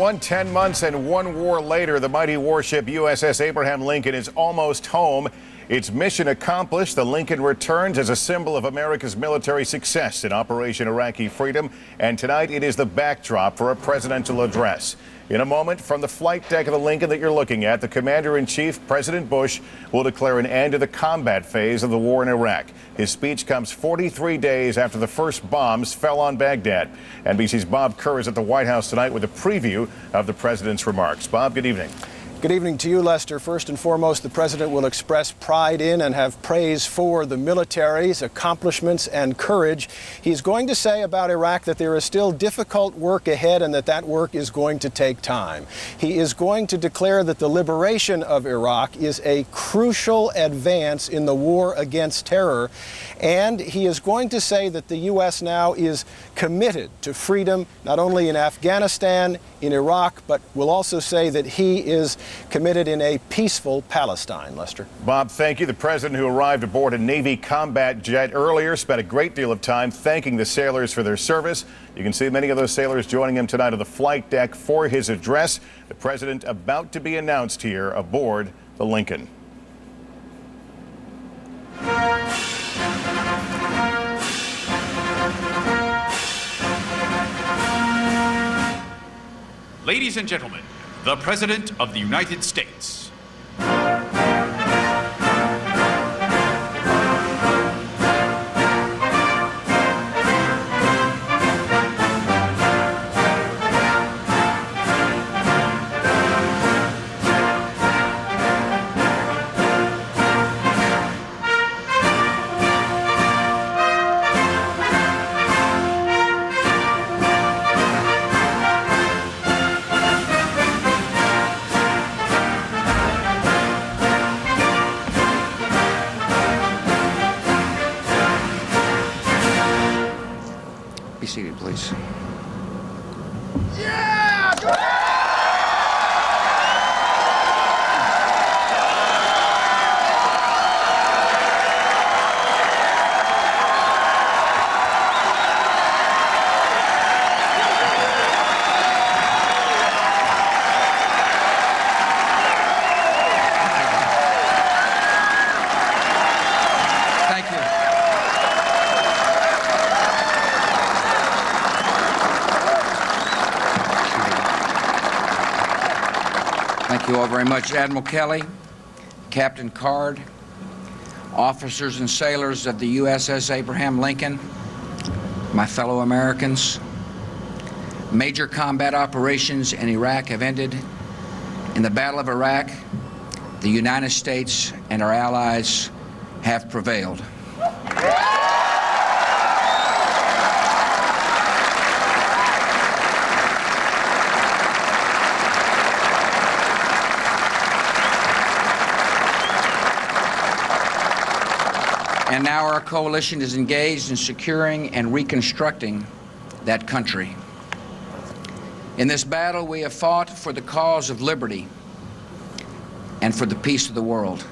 everyone. 10 months and one war later, the mighty warship USS Abraham Lincoln is almost home. Its mission accomplished, the Lincoln returns as a symbol of America's military success in Operation Iraqi Freedom. And tonight it is the backdrop for a presidential address. In a moment, from the flight deck of the Lincoln that you're looking at, the Commander-in-Chief, President Bush, will declare an end to the combat phase of the war in Iraq. His speech comes 43 days after the first bombs fell on Baghdad. NBC's Bob Kerr is at the White House tonight with a preview of the president's remarks. Bob, good evening. Good evening to you, Lester. First and foremost, the president will express pride in and have praise for the military's accomplishments and courage. He's going to say about Iraq that there is still difficult work ahead and that work is going to take time. He is going to declare that the liberation of Iraq is a crucial advance in the war against terror. And he is going to say that the U.S. now is committed to freedom, not only in Afghanistan, in Iraq, but will also say that he is committed in a peaceful Palestine. Lester. Bob, thank you. The president, who arrived aboard a Navy combat jet earlier, spent a great deal of time thanking the sailors for their service. You can see many of those sailors joining him tonight on the flight deck for his address. The president about to be announced here aboard the Lincoln. Ladies and gentlemen, the President of the United States. Be seated, please. Thank you. Thank you all very much. Admiral Kelly, Captain Card, officers and sailors of the USS Abraham Lincoln, my fellow Americans, major combat operations in Iraq have ended. In the Battle of Iraq, the United States and our allies have prevailed. And now our coalition is engaged in securing and reconstructing that country. In this battle, we have fought for the cause of liberty and for the peace of the world.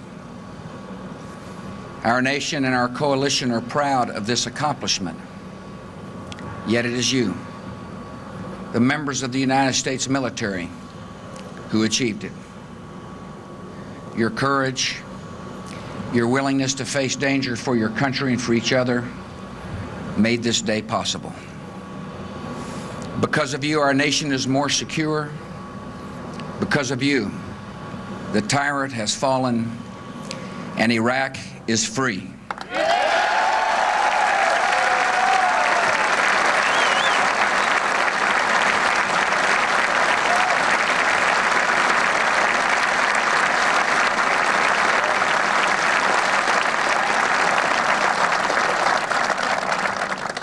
Our nation and our coalition are proud of this accomplishment. Yet it is you, the members of the United States military, who achieved it. Your courage, your willingness to face danger for your country and for each other made this day possible. Because of you, our nation is more secure. Because of you, the tyrant has fallen and Iraq is free.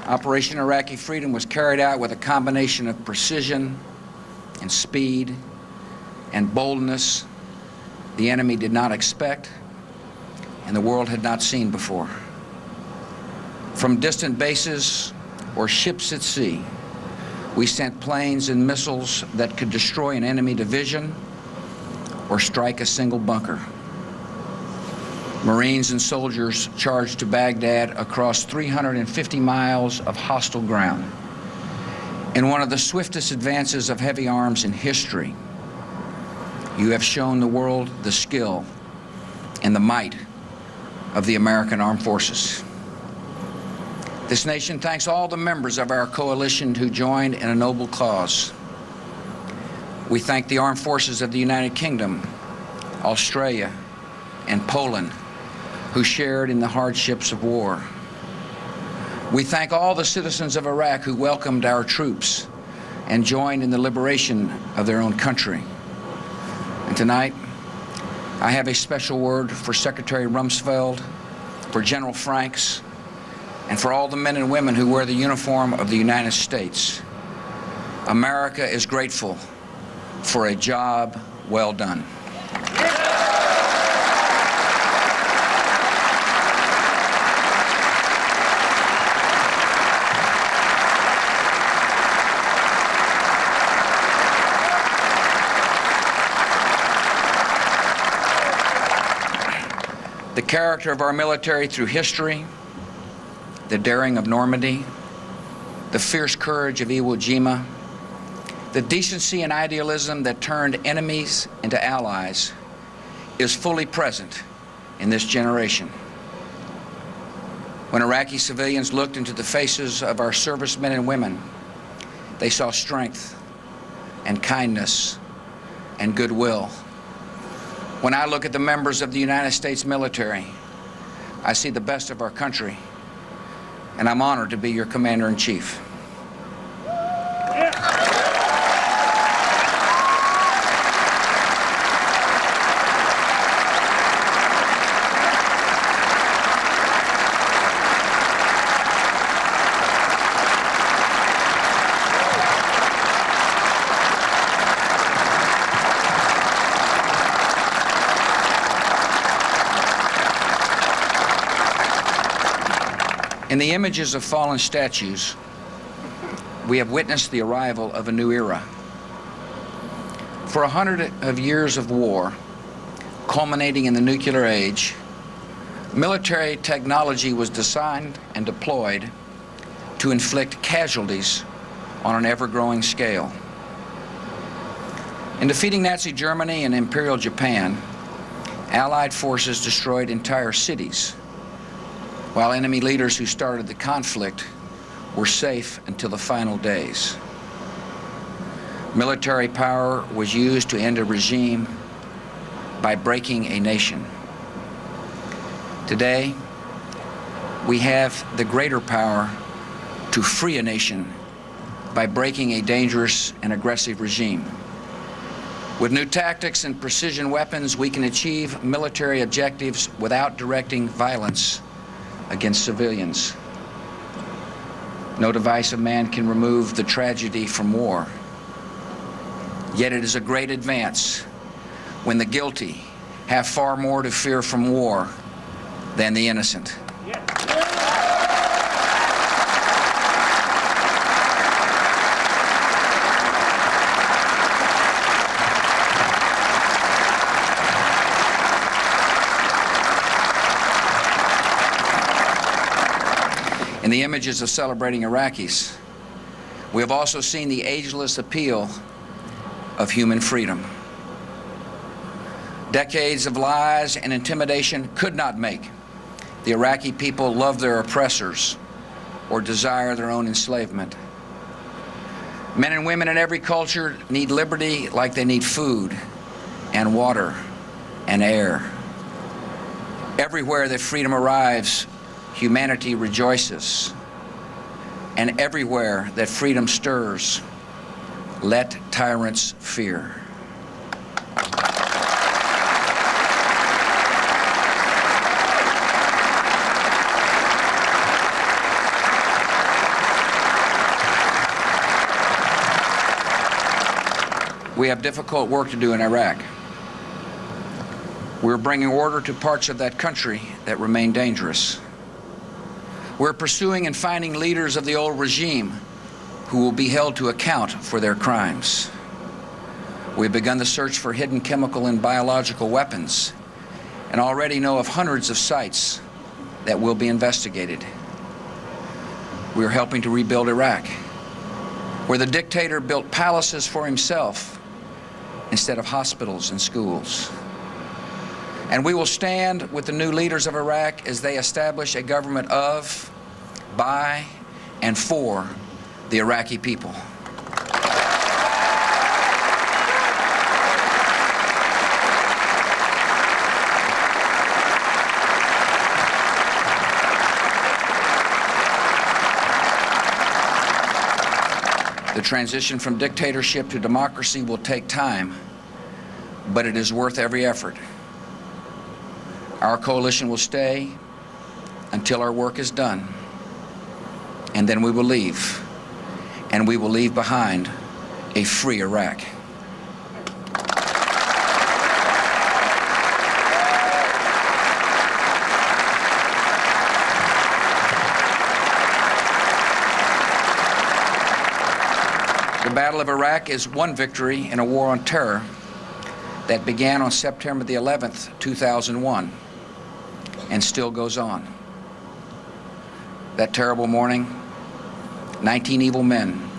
Operation Iraqi Freedom was carried out with a combination of precision and speed and boldness the enemy did not expect and the world had not seen before. From distant bases or ships at sea, we sent planes and missiles that could destroy an enemy division or strike a single bunker. Marines and soldiers charged to Baghdad across 350 miles of hostile ground. In one of the swiftest advances of heavy arms in history, you have shown the world the skill and the might of the American Armed Forces. This nation thanks all the members of our coalition who joined in a noble cause. We thank the armed forces of the United Kingdom, Australia, and Poland, who shared in the hardships of war. We thank all the citizens of Iraq who welcomed our troops and joined in the liberation of their own country. And tonight, I have a special word for Secretary Rumsfeld, for General Franks, and for all the men and women who wear the uniform of the United States. America is grateful for a job well done. The character of our military through history, the daring of Normandy, the fierce courage of Iwo Jima, the decency and idealism that turned enemies into allies is fully present in this generation. When Iraqi civilians looked into the faces of our servicemen and women, they saw strength and kindness and goodwill. When I look at the members of the United States military, I see the best of our country, and I'm honored to be your Commander-in-Chief. In the images of fallen statues, we have witnessed the arrival of a new era. For 100 years of war, culminating in the nuclear age, military technology was designed and deployed to inflict casualties on an ever-growing scale. In defeating Nazi Germany and Imperial Japan, Allied forces destroyed entire cities, while enemy leaders who started the conflict were safe until the final days. Military power was used to end a regime by breaking a nation. Today, we have the greater power to free a nation by breaking a dangerous and aggressive regime. With new tactics and precision weapons, we can achieve military objectives without directing violence against civilians. No device of man can remove the tragedy from war. Yet it is a great advance when the guilty have far more to fear from war than the innocent. In the images of celebrating Iraqis, we have also seen the ageless appeal of human freedom. Decades of lies and intimidation could not make the Iraqi people love their oppressors or desire their own enslavement. Men and women in every culture need liberty like they need food and water and air. Everywhere that freedom arrives, humanity rejoices. And everywhere that freedom stirs, let tyrants fear. We have difficult work to do in Iraq. We're bringing order to parts of that country that remain dangerous. We're pursuing and finding leaders of the old regime who will be held to account for their crimes. We've begun the search for hidden chemical and biological weapons and already know of hundreds of sites that will be investigated. We're helping to rebuild Iraq. where the dictator built palaces for himself instead of hospitals and schools. And we will stand with the new leaders of Iraq as they establish a government of, by, and for the Iraqi people. The transition from dictatorship to democracy will take time, but it is worth every effort. Our coalition will stay until our work is done, and then we will leave, and we will leave behind a free Iraq. The Battle of Iraq is one victory in a war on terror that began on September the 11th, 2001, and still goes on. That terrible morning, 19 evil men,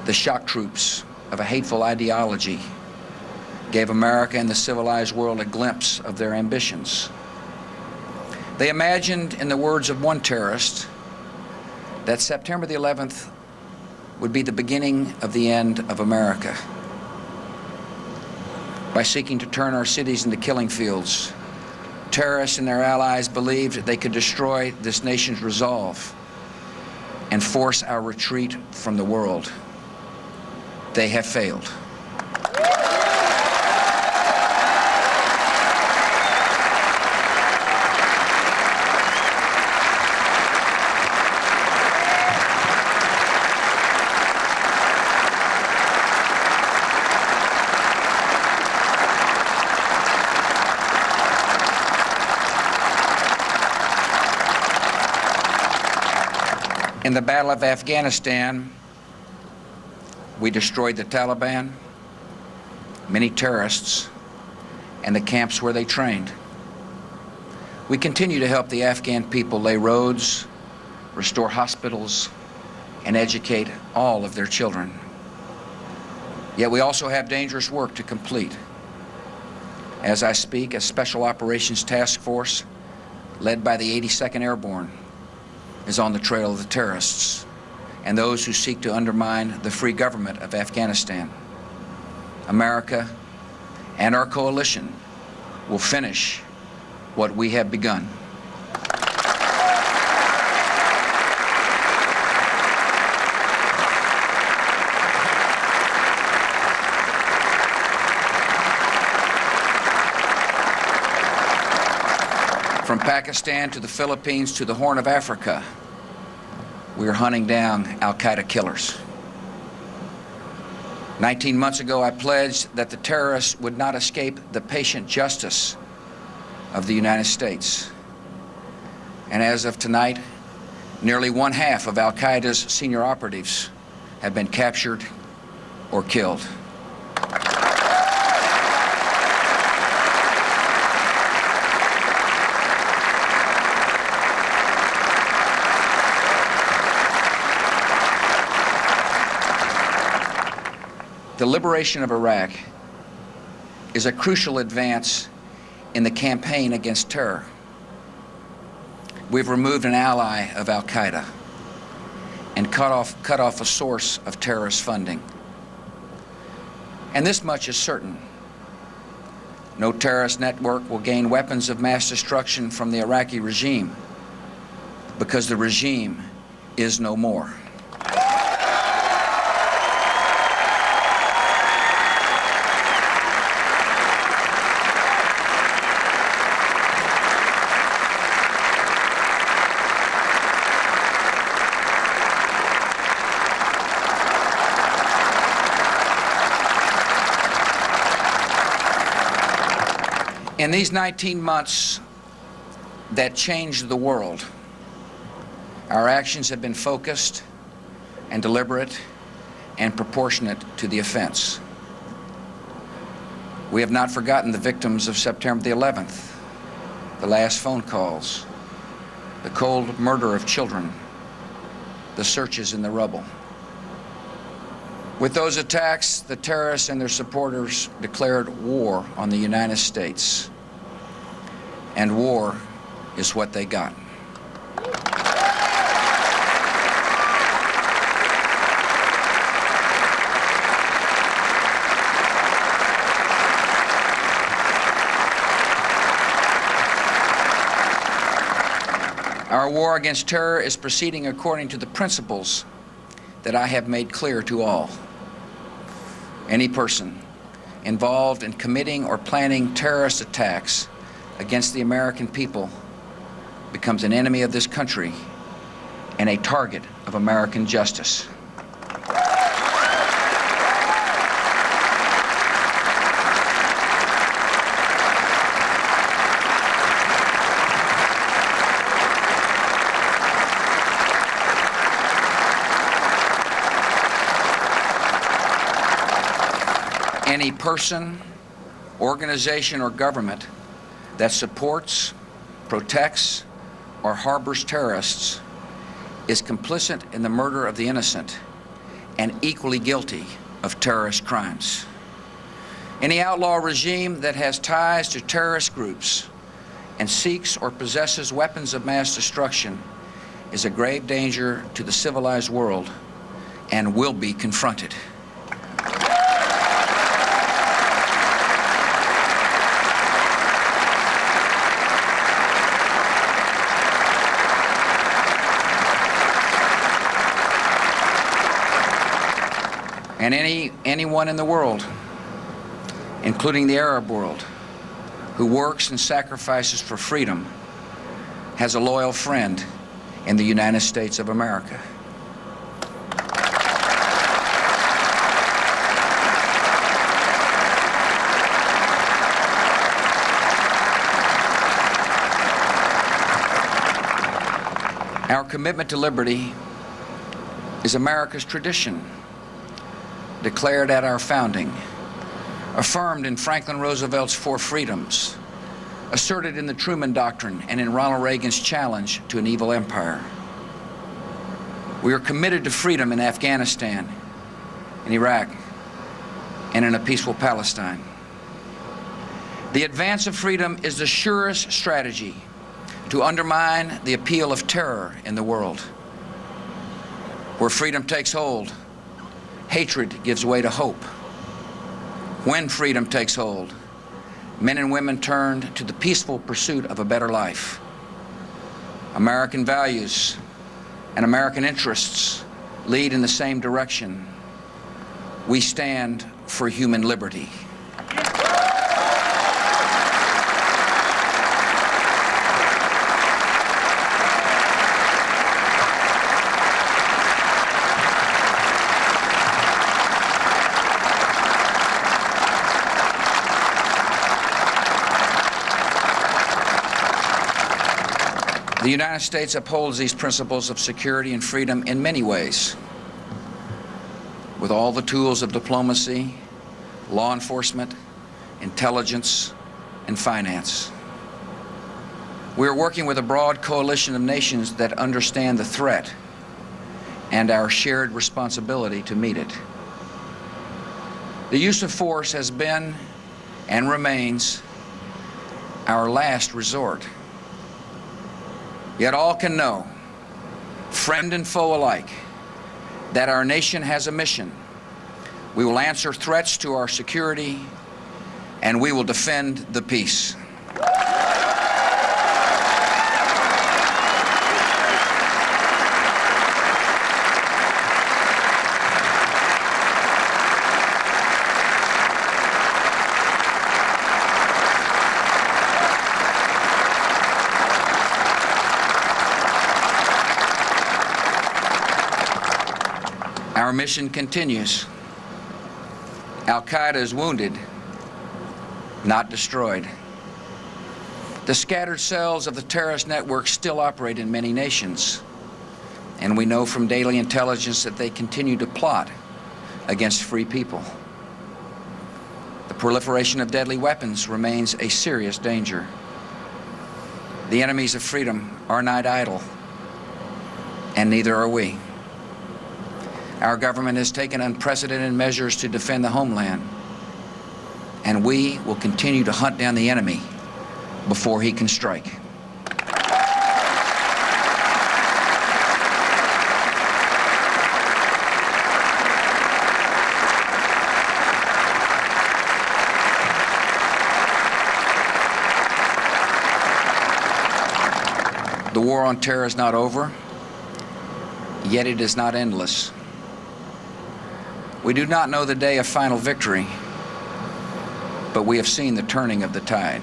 the shock troops of a hateful ideology, gave America and the civilized world a glimpse of their ambitions. They imagined, in the words of one terrorist, that September the 11th would be the beginning of the end of America. By seeking to turn our cities into killing fields, terrorists and their allies believed they could destroy this nation's resolve and force our retreat from the world. They have failed. In the Battle of Afghanistan, we destroyed the Taliban, many terrorists, and the camps where they trained. We continue to help the Afghan people lay roads, restore hospitals, and educate all of their children. Yet we also have dangerous work to complete. As I speak, a Special Operations Task Force led by the 82nd Airborne is on the trail of the terrorists and those who seek to undermine the free government of Afghanistan. America and our coalition will finish what we have begun. From Pakistan to the Philippines to the Horn of Africa, we are hunting down al-Qaeda killers. 19 months ago, I pledged that the terrorists would not escape the patient justice of the United States. And as of tonight, nearly one-half of al-Qaeda's senior operatives have been captured or killed. The liberation of Iraq is a crucial advance in the campaign against terror. We've removed an ally of al-Qaeda and cut off a source of terrorist funding. And this much is certain. No terrorist network will gain weapons of mass destruction from the Iraqi regime, because the regime is no more. In these 19 months that changed the world, our actions have been focused and deliberate and proportionate to the offense. We have not forgotten the victims of September the 11th, the last phone calls, the cold murder of children, the searches in the rubble. With those attacks, the terrorists and their supporters declared war on the United States. And war is what they got. Our war against terror is proceeding according to the principles that I have made clear to all. Any person involved in committing or planning terrorist attacks against the American people becomes an enemy of this country and a target of American justice. Any person, organization, or government that supports, protects, or harbors terrorists is complicit in the murder of the innocent and equally guilty of terrorist crimes. Any outlaw regime that has ties to terrorist groups and seeks or possesses weapons of mass destruction is a grave danger to the civilized world and will be confronted. And anyone in the world, including the Arab world, who works and sacrifices for freedom, has a loyal friend in the United States of America. Our commitment to liberty is America's tradition, declared at our founding, affirmed in Franklin Roosevelt's Four Freedoms, asserted in the Truman Doctrine and in Ronald Reagan's challenge to an evil empire. We are committed to freedom in Afghanistan, in Iraq, and in a peaceful Palestine. The advance of freedom is the surest strategy to undermine the appeal of terror in the world. Where freedom takes hold, hatred gives way to hope. When freedom takes hold, men and women turn to the peaceful pursuit of a better life. American values and American interests lead in the same direction. We stand for human liberty. The United States upholds these principles of security and freedom in many ways, with all the tools of diplomacy, law enforcement, intelligence, and finance. We are working with a broad coalition of nations that understand the threat and our shared responsibility to meet it. The use of force has been and remains our last resort. Yet all can know, friend and foe alike, that our nation has a mission. We will answer threats to our security, and we will defend the peace. Our mission continues. Al-Qaeda is wounded, not destroyed. The scattered cells of the terrorist network still operate in many nations, and we know from daily intelligence that they continue to plot against free people. The proliferation of deadly weapons remains a serious danger. The enemies of freedom are not idle, and neither are we. Our government has taken unprecedented measures to defend the homeland, and we will continue to hunt down the enemy before he can strike. The war on terror is not over, yet it is not endless. We do not know the day of final victory, but we have seen the turning of the tide.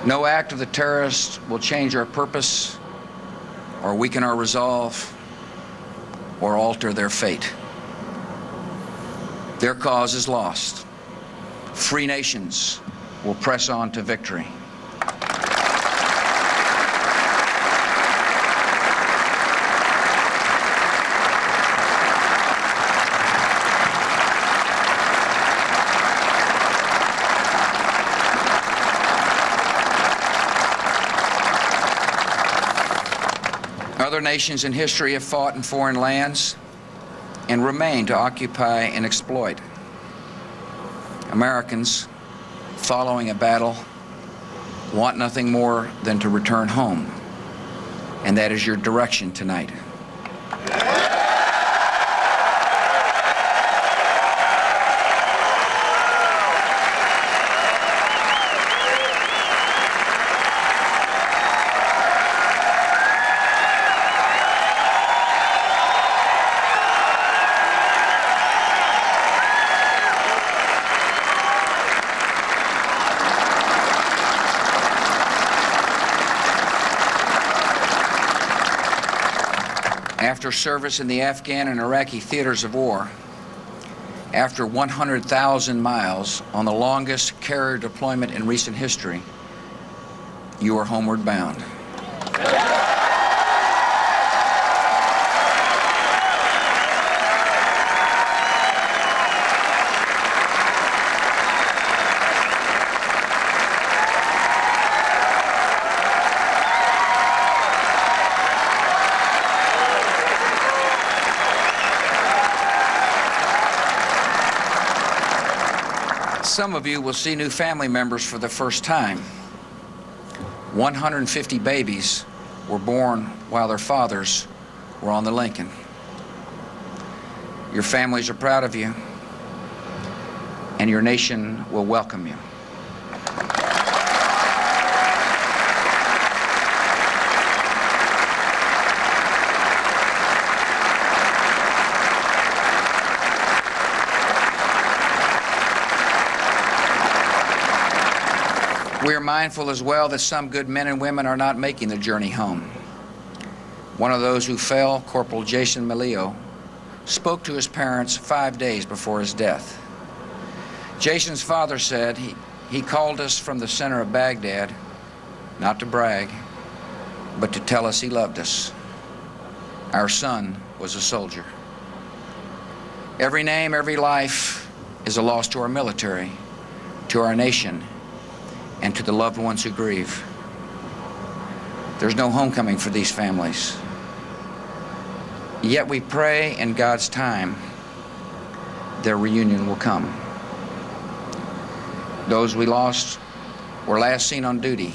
No act of the terrorists will change our purpose, or weaken our resolve, or alter their fate. Their cause is lost. Free nations will press on to victory. Other nations in history have fought in foreign lands and remain to occupy and exploit. Americans, following a battle, want nothing more than to return home, and that is your direction tonight. After service in the Afghan and Iraqi theaters of war, after 100,000 miles on the longest carrier deployment in recent history, you are homeward bound. Some of you will see new family members for the first time. 150 babies were born while their fathers were on the Lincoln. Your families are proud of you, and your nation will welcome you. We are mindful as well that some good men and women are not making the journey home. One of those who fell, Corporal Jason Milio, spoke to his parents 5 days before his death. Jason's father said he called us from the center of Baghdad, not to brag, but to tell us he loved us. Our son was a soldier. Every name, every life is a loss to our military, to our nation, and to the loved ones who grieve. There's no homecoming for these families. Yet we pray in God's time their reunion will come. Those we lost were last seen on duty.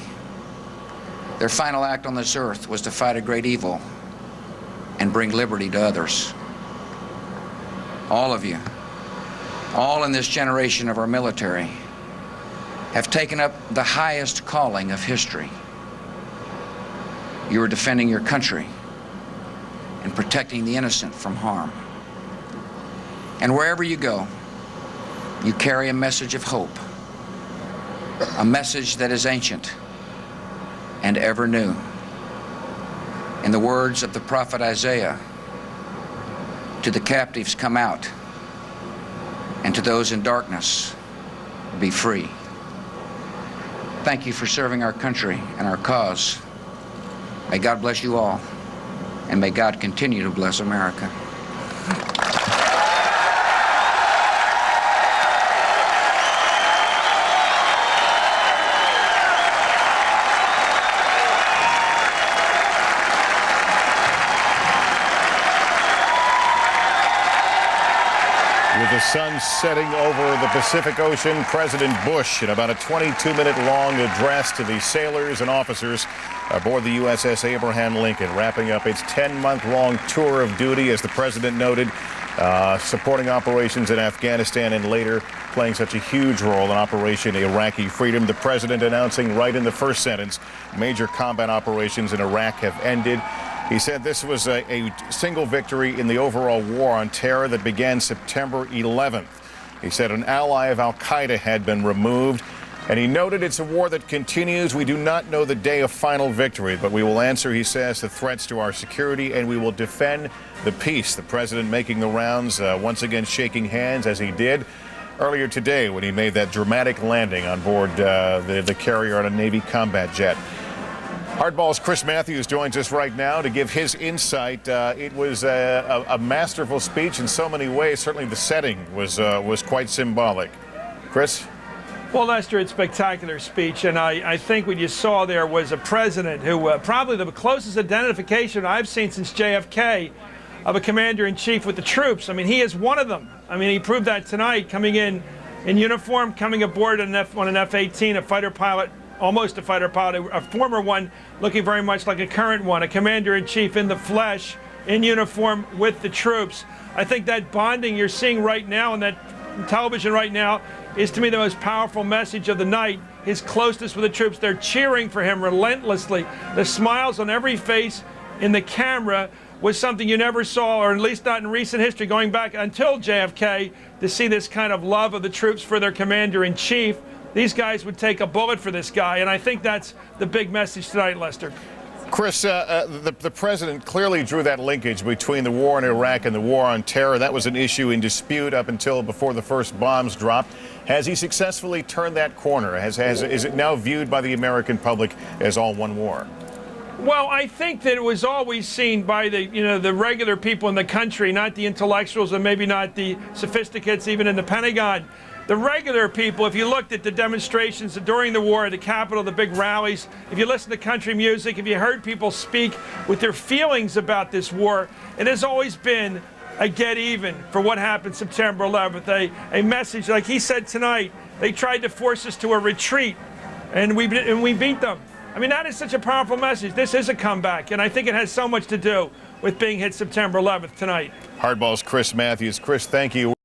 Their final act on this earth was to fight a great evil and bring liberty to others. All of you, all in this generation of our military, have taken up the highest calling of history. You are defending your country and protecting the innocent from harm. And wherever you go, you carry a message of hope, a message that is ancient and ever new. In the words of the prophet Isaiah, to the captives come out, and to those in darkness be free. Thank you for serving our country and our cause. May God bless you all, and may God continue to bless America. the sun setting over the Pacific Ocean, President Bush, in about a 22-minute long address to the sailors and officers aboard the USS Abraham Lincoln, wrapping up its 10-month-long tour of duty, as the president noted, supporting operations in Afghanistan and later playing such a huge role in Operation Iraqi Freedom. The president announcing right in the first sentence, major combat operations in Iraq have ended. He said this was a single victory in the overall war on terror that began September 11th. He said an ally of al-Qaeda had been removed, and he noted it's a war that continues. We do not know the day of final victory, but we will answer, he says, the threats to our security, and we will defend the peace. The president making the rounds, once again shaking hands as he did earlier today when he made that dramatic landing on board the carrier on a Navy combat jet. Hardball's Chris Matthews joins us right now to give his insight. It was a masterful speech in so many ways. Certainly the setting was quite symbolic. Chris? Well, Lester, it's a spectacular speech, and I think what you saw there was a president who probably the closest identification I've seen since JFK of a commander-in-chief with the troops. I mean, he is one of them. I mean, he proved that tonight, coming in uniform, coming aboard on an F-18, a fighter pilot, almost a fighter pilot, a former one, looking very much like a current one, a commander-in-chief in the flesh, in uniform with the troops. I think that bonding you're seeing right now on that television right now is, to me, the most powerful message of the night. His closeness with the troops. They're cheering for him relentlessly. The smiles on every face in the camera was something you never saw, or at least not in recent history, going back until JFK, to see this kind of love of the troops for their commander-in-chief. These guys would take a bullet for this guy, and I think that's the big message tonight, Lester. Chris, the president clearly drew that linkage between the war in Iraq and the war on terror. That was an issue in dispute up until before the first bombs dropped. Has he successfully turned that corner? Is it now viewed by the American public as all one war? Well, I think that it was always seen by the regular people in the country, not the intellectuals and maybe not the sophisticates even in the Pentagon. The regular people, if you looked at the demonstrations during the war at the Capitol, the big rallies, if you listen to country music, if you heard people speak with their feelings about this war, it has always been a get even for what happened September 11th, a message, like he said tonight, they tried to force us to a retreat, and we beat them. I mean, that is such a powerful message. This is a comeback, and I think it has so much to do with being hit September 11th tonight. Hardball's Chris Matthews. Chris, thank you.